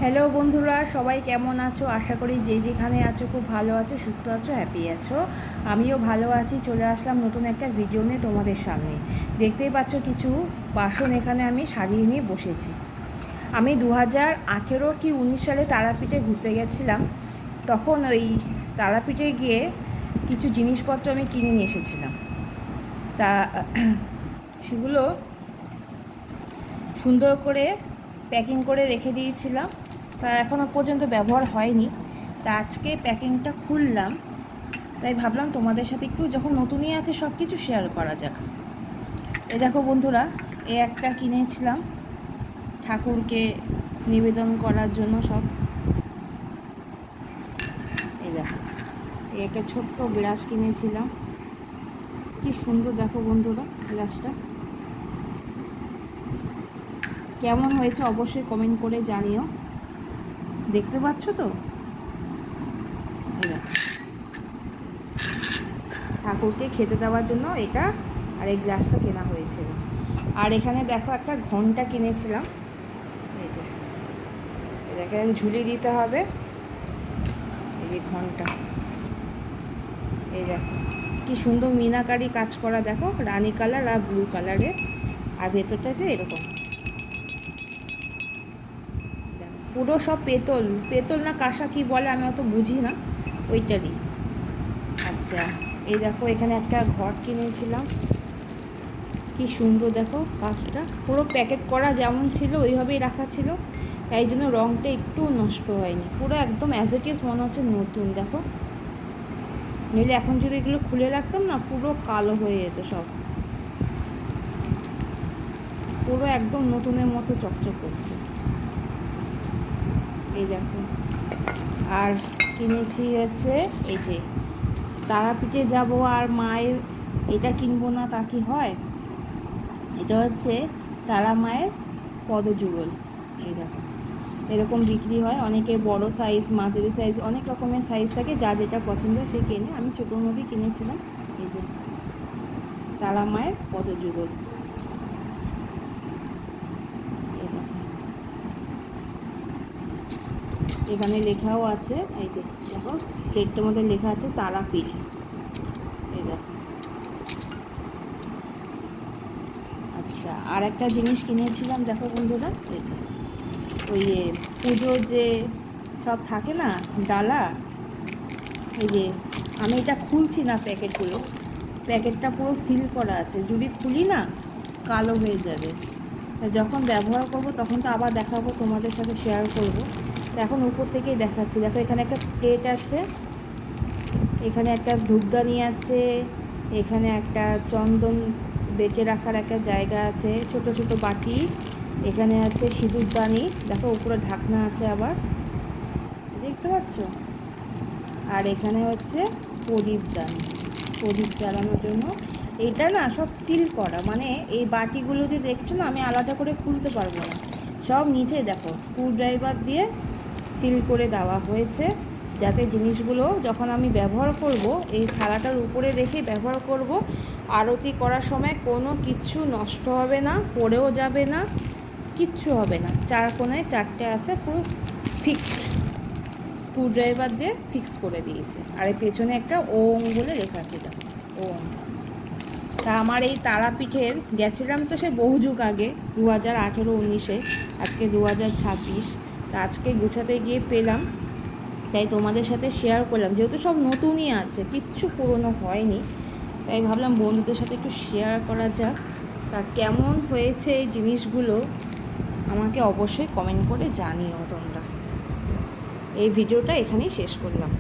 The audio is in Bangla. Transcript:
হ্যালো বন্ধুরা, সবাই কেমন আছো? আশা করি যে যেখানে আছো খুব ভালো আছো, সুস্থ আছো, হ্যাপি আছো। আমিও ভালো আছি। চলে আসলাম নতুন একটা ভিডিও নিয়ে তোমাদের সামনে। দেখতেই পাচ্ছ কিছু বাসন এখানে আমি সাজিয়ে নিয়ে বসেছি। আমি 2018 কি 19 সালে তারাপীঠে ঘুরতে গেছিলাম। তখন ওই তারাপীঠে গিয়ে কিছু জিনিসপত্র আমি কিনে নিয়ে এসেছিলাম। তা সেগুলো সুন্দর করে প্যাকিং করে রেখে দিয়েছিলাম। তা এখনও পর্যন্ত ব্যবহার হয়নি। তা আজকে প্যাকিংটা খুললাম, তাই ভাবলাম তোমাদের সাথে একটু, যখন নতুনই আছে সব কিছু শেয়ার করা যাক। এ দেখো বন্ধুরা, এ একটা কিনেছিলাম ঠাকুরকে নিবেদন করার জন্য সব। এই দেখো, একটা ছোট্ট গ্লাস কিনেছিলাম। কি সুন্দর দেখো বন্ধুরা গ্লাসটা, কেমন হয়েছে অবশ্যই কমেন্ট করে জানিও। দেখতে পাচ্ছ তো? ঠাকুরকে খেতে দেওয়ার জন্য এটা আর এই গ্লাসটা কেনা হয়েছিল। আর এখানে দেখো একটা ঘন্টা কিনেছিলাম। এই যে এটাকে ঝুলিয়ে দিতে হবে। এই যে ঘন্টা, এই দেখো কি সুন্দর মিনাকারি কাজ করা, দেখো রানী কালার আর ব্লু কালারের। আর ভেতরটা যে এরকম পুরো সব পেতল, পেতল না কাঁসা কি বলে আমি অত বুঝি না, ওইটারই। আচ্ছা, এই দেখো এখানে একটা ঘট কিনেছিলাম। কি সুন্দর দেখো কাজটা, পুরো প্যাকেট করা যেমন ছিল ওইভাবেই রাখা ছিল, তাই জন্য রঙটা একটু নষ্ট হয়নি, পুরো একদম অ্যাজ ইট ইজ মনে হচ্ছে নতুন। দেখো, নইলে এখন যদি এগুলো খুলে রাখতাম না পুরো কালো হয়ে যেত সব, পুরো একদম নতুনের মতো চকচক করছে। এই দেখো, আর কিনেছি হচ্ছে এই যে তারাপীঠে যাব আর মায়ের এটা কিনবো না তা কি হয়। এটা হচ্ছে তারা মায়ের পদযুগল। এই দেখো এরকম বিক্রি হয়, অনেকে বড় সাইজ, মাঝারি সাইজ, অনেক রকমের সাইজ থাকে, যা যেটা পছন্দ সে কেনে। আমি ছোটোর মধ্যেই কিনেছিলাম। এই যে তারা মায়ের পদযুগল। এই দেখো এখানে লেখাও আছে, এই যে দেখো প্লেটটার মধ্যে লেখা আছে তারাপীঠ। এই দেখো। আচ্ছা, আর একটা জিনিস কিনেছিলাম দেখো বন্ধুরা, এই যে ওই পুজোর যে সব থাকে না ডালা, এই যে আমি এটা খুলছি না, প্যাকেটগুলো, প্যাকেটটা পুরো সিল করা আছে, যদি খুলি না কালো হয়ে যাবে। যখন ব্যবহার করব তখন তো আবার দেখাবো, তোমাদের সাথে শেয়ার করব। এখন উপর থেকেই দেখাচ্ছি। দেখো এখানে একটা প্লেট আছে, এখানে একটা ধূপদানি আছে, এখানে একটা চন্দন বেটে রাখার একটা জায়গা আছে, ছোট ছোট বাটি, এখানে আছে সিঁদুরদানি, দেখো উপরে ঢাকনা আছে আবার, দেখতে পাচ্ছ। আর এখানে হচ্ছে প্রদীপদানি, প্রদীপ জ্বালানোর জন্য। এইটা না সব সিল করা, মানে এই বাটিগুলো যে দেখছো না, আমি আলাদা করে খুলতে পারবো না, সব নিচে দেখো স্ক্রুড্রাইভার দিয়ে সিল করে দেওয়া হয়েছে, যাতে জিনিসগুলো যখন আমি ব্যবহার করব এই থালাটার উপরে রেখে ব্যবহার করব, আরতি করার সময় কোনো কিছু নষ্ট হবে না, পড়েও যাবে না, কিচ্ছু হবে না। চার কোণায় চারটে আছে, পুরো ফিক্সড, স্ক্রুড্রাইভার দিয়ে ফিক্স করে দিয়েছে। আর এই পেছনে একটা ওম বলে লেখা আছে, দেখো ওম। তা আমার এই তারাপীঠের গেছিলাম তো সে বহু যুগ আগে, 2018-19-এ, আজকে 2026। তা আজকে গুছাতে গিয়ে পেলাম, তাই তোমাদের সাথে শেয়ার করলাম। যেহেতু সব নতুনই আছে, কিচ্ছু পুরনো হয়নি, তাই ভাবলাম বন্ধুদের সাথে একটু শেয়ার করা যাক। তা কেমন হয়েছে এই জিনিসগুলো আমাকে অবশ্যই কমেন্ট করে জানিও তোমরা। এই ভিডিওটা এখানেই শেষ করলাম।